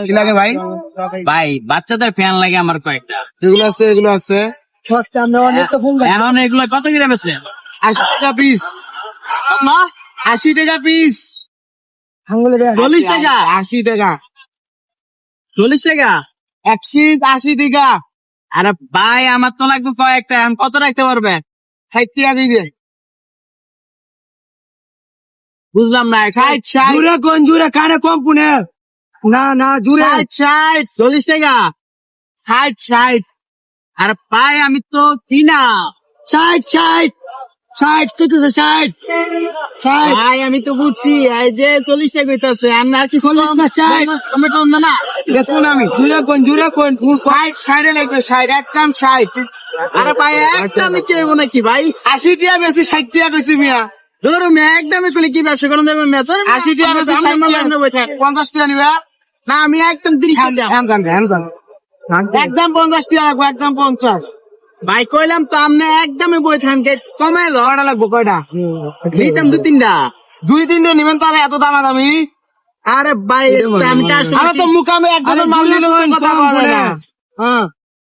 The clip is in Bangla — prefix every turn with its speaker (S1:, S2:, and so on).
S1: কি লাগে ভাই?
S2: ভাই বাচ্চাদের ফ্যান লাগে আমার কয়েকটা।
S1: এগুলো আছে, এগুলো আছে।
S2: এখন এগুলো কত করে বেচলেন?
S1: 80 টাকা পিস। 80 টাকা পিস।
S2: 40 টাকা?
S1: 80 টাকা।
S2: 40 টাকা?
S1: এক পিস 80 টাকা।
S2: আরে ভাই আমার তো লাগবে কয়েকটা, এখন কত রাখতে পারবে?
S1: 60 টাকা দিয়ে দেন।
S2: বুঝলাম না।
S1: 60 60
S3: জুড়ে কোন জুড়ে কানে কম পুনে না জুড়ে
S2: 60 40 টাকা?
S1: 60 60।
S2: আরে ভাই আমি তো কিনা।
S3: 60 কত 60
S2: ভাই আমি তো বুঝছি এই যে 40 টাকা হইতাছে, আমি আর কি
S3: 40 না 60
S2: আমি কম না না।
S1: দেখুন আমি
S3: জুড়ে কোন
S1: 60 60 লাগবে, 60 একদম 60।
S2: আরে ভাই একদমই কি হইব নাকি ভাই?
S1: 80 টাকা বেশি, 60 টাকা কইছি মিয়া।
S2: ধরো আমি একদমই শুনি কি ব্যবসা করেন দেবেন না?
S1: 80 টাকা বেশি, 60 টাকা। 50 টাকা নিবা?
S2: না আমি একদম 30 টাকা।
S1: হ্যাঁ জান, একদম 50 টাকা লাগবে, একদম 50।
S2: ভাই কইলাম তো আপনি একদমই বই থাকেন, কমে লো।
S1: কয়টা লাগবে, কয়টা?
S2: দিতাম 2-3টা।
S1: 2-3 নিবেন তাহলে এত দামি?
S2: আরে ভাই আমি কাস্টমার
S1: আমি তো মুকামে একজনের মাল নিলে কথা বলা যায় না।
S3: হ্যাঁ